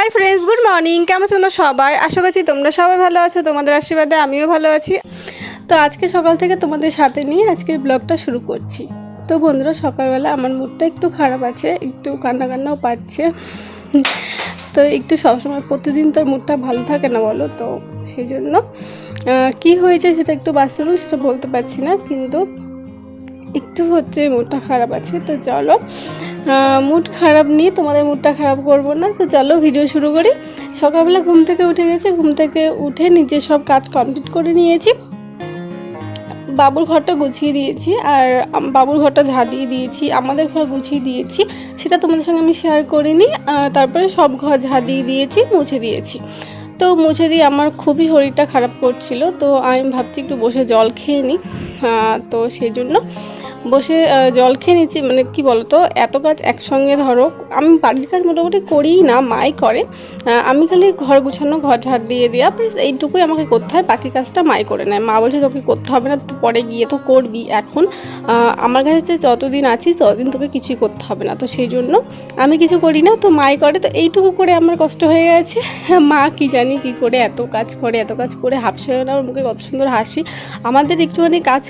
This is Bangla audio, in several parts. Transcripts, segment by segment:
Hi friends, good morning. কেমন আছো তোমরা সবাই? আশা করছি তোমরা সবাই ভালো আছো। তোমাদের আশীর্বাদে আমিও ভালো আছি। তো আজকে সকাল থেকে তোমাদের সাথে নিয়ে আজকের ব্লগটা শুরু করছি। তো বন্ধুরা, সকালবেলা আমার মুডটা একটু খারাপ আছে, একটু কান্না কান্নাও পাচ্ছে। তো একটু সবসময় প্রতিদিন তোর মুডটা ভালো থাকে না বলো, তো সেই জন্য কী হয়েছে সেটা একটু বাস্তবে সেটা বলতে পারছি না, কিন্তু একটু হচ্ছে মুডটা খারাপ আছে। তো চলো, মুড খারাপ নিয়ে তোমাদের মুডটা খারাপ করবো না। তো চলো ভিডিও শুরু করি। সকালবেলা ঘুম থেকে উঠে গেছি, ঘুম থেকে উঠে নিজের সব কাজ কমপ্লিট করে নিয়েছি। বাবুর ঘরটা গুছিয়ে দিয়েছি, আর বাবুর ঘরটা ঝাঁ দিয়ে দিয়েছি, আমাদের ঘর গুছিয়ে দিয়েছি, সেটা তোমাদের সঙ্গে আমি শেয়ার করিনি। তারপরে সব ঘর ঝাঁ দিয়ে দিয়েছি, মুছে দিয়েছি। তো মুছে দিয়ে আমার খুবই শরীরটা খারাপ করছিল, তো আমি ভাবছি একটু বসে জল খেয়ে নিই। তো সেই জন্য বসে জল খেয়ে নিচ্ছি। মানে কি বলতো, এত কাজ একসঙ্গে ধরো, আমি বাড়ির কাজ মোটামুটি করিই না, মাই করে। আমি খালি ঘর গুছানো, ঘর ঝাড় দিয়ে দেওয়া, প্লিজ এইটুকুই আমাকে করতে হয়, বাকি কাজটা মাই করে নেয়। মা বলছে তোকে করতে হবে না, তো পরে গিয়ে তো করবি, এখন আমার কাছে যতদিন আছিস ততদিন তোকে কিছুই করতে হবে না। তো সেই জন্য আমি কিছু করি না, তো মাই করে। তো এইটুকু করে আমার কষ্ট হয়ে গেছে। মা কি জানি কি করে এত কাজ করে হাফসায় না, ওর মুখে কত সুন্দর হাসি। আমাদের একটুখানি কাজ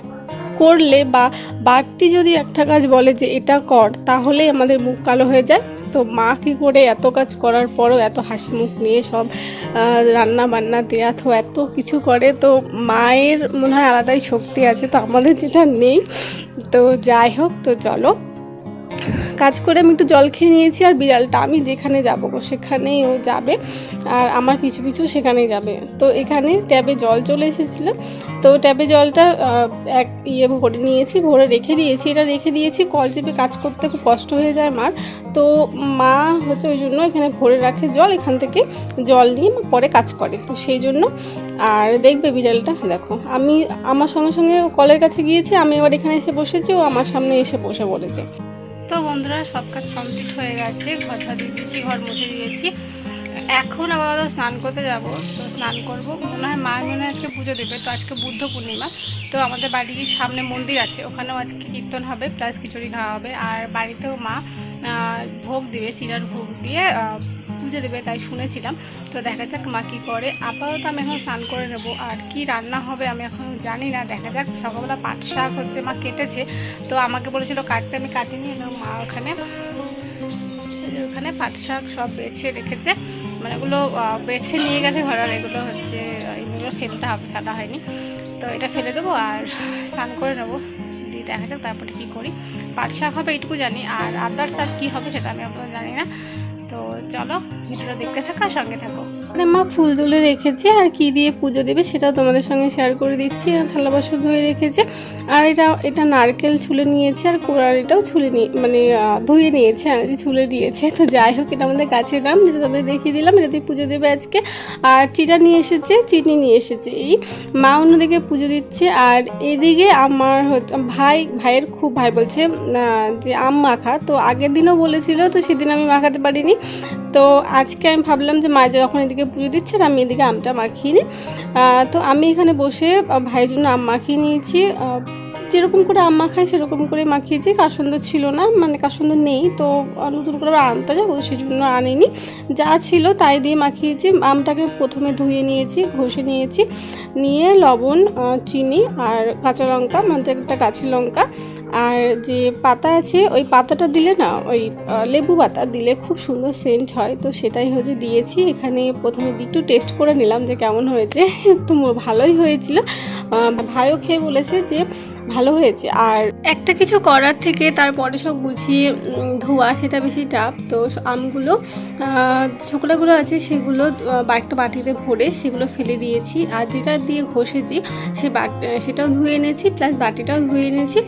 করলে বা বাড়তি যদি একটা কাজ বলে যে এটা কর, তাহলে আমাদের মুখ কালো হয়ে যায়। তো মা কী করে এত কাজ করার পরও এত হাসি মুখ নিয়ে সব রান্না বান্না দেয়া তো এত কিছু করে। তো মায়ের মনে হয় আলাদাই শক্তি আছে, তো আমাদের যেটা নেই। তো যাই হোক, তো চলো কাজ করে আমি একটু জল খেয়ে নিয়েছি। আর বিড়ালটা আমি যেখানে যাবো সেখানেই ও যাবে, আর আমার পিছু পিছু সেখানেই যাবে। তো এখানে ট্যাবে জল চলে এসেছিলো, তো ট্যাবে জলটা এক ভরে নিয়েছি, ভরে রেখে দিয়েছি। এটা রেখে দিয়েছি, কল চেপে কাজ করতে খুব কষ্ট হয়ে যায় মার। তো মা হচ্ছে ওই জন্য এখানে ভরে রাখে জল, এখান থেকে জল নিয়ে পরে কাজ করে। তো সেই জন্য আর দেখবে বিড়ালটা দেখো, আমি আমার সঙ্গে সঙ্গে কলের কাছে গিয়েছি, আমি এবার এখানে এসে বসেছি, ও আমার সামনে এসে বসে পড়েছে। তো বন্ধুরা, সব কাজ কমপ্লিট হয়ে গেছে, ঘর ঝাড় দিয়ে দিয়েছি, ঘর মুছে দিয়েছি। এখন আবার স্নান করতে যাব। তো স্নান করবো, মনে হয় মা আজকে পুজো দেবে। তো আজকে বুদ্ধ পূর্ণিমা, তো আমাদের বাড়ির সামনে মন্দির আছে, ওখানেও আজকে কীর্তন হবে, প্লাস খিচুড়ি খাওয়া হবে। আর বাড়িতেও মা ভোগ দিবে, চিরার ভোগ দিয়ে পুজো দেবে, তাই শুনেছিলাম। তো দেখা যাক মা কী করে। আপাতত আমি এখন স্নান করে নেব। আর কি রান্না হবে আমি এখন জানি না, দেখা যাক। সকালবেলা পাট শাক হচ্ছে মা কেটেছে, তো আমাকে বলেছিল কাটতে, আমি কাটিনি। মা ওখানে পাট শাক সব বেছে রেখেছে, মানে এগুলো বেছে নিয়ে গেছে ঘর। আর এগুলো হচ্ছে এগুলো ফেলতে হবে, ফেলা হয়নি। তো এটা ফেলে দেবো আর স্নান করে নেবো, দিয়ে দেখা যাক তারপরে কী করি। পাট শাক হবে এইটুকু জানি, আর আদার্স আর কী হবে সেটা আমি আপনারা জানি না। তো চলো ভিডিওটা দেখতে থাকো, সঙ্গে থাকো। মা ফুল তুলে রেখেছে, আর কি দিয়ে পুজো দেবে সেটাও তোমাদের সঙ্গে শেয়ার করে দিচ্ছি। আর থালা বাসন ধুয়ে রেখেছে, আর এটা নারকেল ছুলে নিয়েছে, আর কোড়ারিটাও ছুলে নিয়ে মানে ধুয়ে নিয়েছে, আর ছুলে দিয়েছে। তো যাই হোক, এটা আমাদের গাছের নাম, যেটা তোমাদের দেখিয়ে দিলাম, এটা দিয়ে পুজো দেবে আজকে। আর চিটা নিয়ে এসেছে, চিনি নিয়ে এসেছে। এই মা অন্যদিকে পুজো দিচ্ছে, আর এদিকে আমার ভাইয়ের খুব ভাই বলছে যে আম মাখা। তো আগের দিনও বলেছিল, তো সেদিন আমি মাখাতে পারিনি। তো আজকে আমি ভাবলাম যে মা যখন এদিকে পুজো দিচ্ছে আর আমি এদিকে আমটা মাখিয়ে নিই। তো আমি এখানে বসে ভাইয়ের জন্য আম মাখিয়ে নিয়েছি। যেরকম করে আম মাখাই সেরকম করে মাখিয়েছি। কাসন্দ ছিল না, মানে কাসন্দ নেই, তো নতুন করে আনতে যাবো, সেই জন্য আনিনি। যা ছিল তাই দিয়ে মাখিয়েছি। আমটাকে প্রথমে ধুয়ে নিয়েছি, ঘষে নিয়েছি, নিয়ে লবণ, চিনি আর কাঁচা লঙ্কা, মানে একটা গাছের লঙ্কা, আর যে পাতা আছে ওই পাতাটা দিলে না, ওই লেবু পাতা দিলে খুব সুন্দর সেন্ট হয়। তো সেটাই হচ্ছে দিয়েছি। এখানে প্রথমে একটু টেস্ট করে নিলাম যে কেমন হয়েছে। তো ভালোই হয়েছিল, ভাইও খেয়ে বলেছে যে ভালো হয়েছে। আর একটা কিছু করার থেকে তারপরে সব গুছিয়ে ধোয়া সেটা বেশি টাফ। তো আমগুলো ছোকলাগুলো আছে সেগুলো একটা বাটিতে ভরে সেগুলো ফেলে দিয়েছি, আর যেটা দিয়ে ঘষেছি সেটাও ধুয়ে এনেছি, প্লাস বাটিটাও ধুয়ে এনেছি।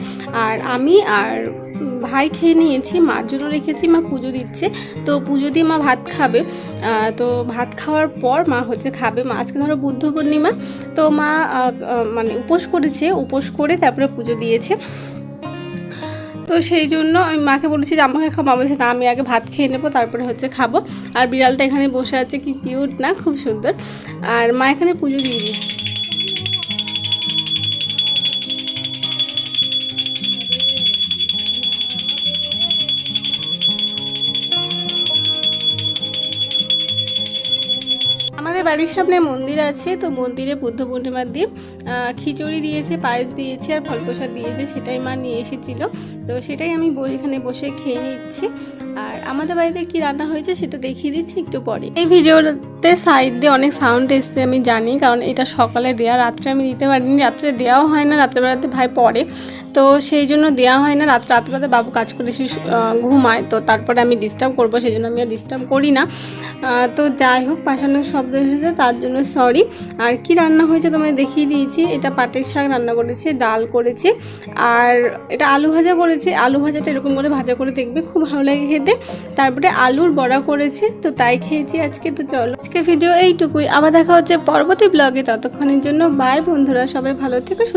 আর আমি আর ভাই খেয়ে নিয়েছি, মার জন্য রেখেছি, মা পুজো দিচ্ছে। তো পুজো দিয়ে মা ভাত খাবে। তো ভাত খাওয়ার পর মা হচ্ছে খাবে। মা আজকে ধরো বুদ্ধ পূর্ণিমা, তো মা মানে উপোস করেছে, উপোস করে তারপরে পুজো দিয়েছে। তো সেই জন্য আমি মাকে বলেছি যে আমাকে খাবো, বলছে না আমি আগে ভাত খেয়ে নেবো তারপরে হচ্ছে খাবো। আর বিড়ালটা এখানে বসে আছে, কি কিউট না, খুব সুন্দর। আর মা এখানে পুজো দিয়ে দিচ্ছে। বাড়ির সামনে মন্দির আছে, তো মন্দিরে বুদ্ধ পূর্ণিমার দিন খিচুড়ি দিয়েছে, পায়েস দিয়েছে আর ফল প্রসাদ দিয়েছে, সেটাই মা নিয়ে এসেছিলো। তো সেটাই আমি এখানে বসে খেয়ে নিচ্ছি। আর আমাদের বাড়িতে কি রান্না হয়েছে সেটা দেখিয়ে দিচ্ছি একটু পরে। এই ভিডিওতে সাইড দিয়ে অনেক সাউন্ড এসছে আমি জানি, কারণ এটা সকালে দেওয়া, রাত্রে আমি দিতে পারিনি, রাত্রে দেওয়াও হয় না, রাত্রেবেলাতে ভাই পড়ে, তো সেই জন্য দেওয়া হয় না। রাত্রেবেলাতে বাবু কাজ করে এসে ঘুমায়, তো তারপরে আমি ডিস্টার্ব করবো, সেই জন্য আমি আর ডিস্টার্ব করি না। তো যাই হোক, পাশানোর শব্দ এসেছে তার জন্য সরি। আর কি রান্না হয়েছে তোমায় দেখিয়ে দিয়েছি। এটা পাটের শাক রান্না করেছে, ডাল করেছে, আর এটা আলু ভাজা করেছে। আলু ভাজাটা এরকম করে ভাজা করে দেখবে, খুব ভালো লাগে খেতে। তারপরে আলুর বড়া করেছে, তো তাই খেয়েছি আজকে। তো চলো, আজকে ভিডিও এইটুকুই, আবার দেখা হচ্ছে পরবর্তী ব্লগে। ততক্ষণের জন্য বাই বন্ধুরা, সবাই ভালো থেকো।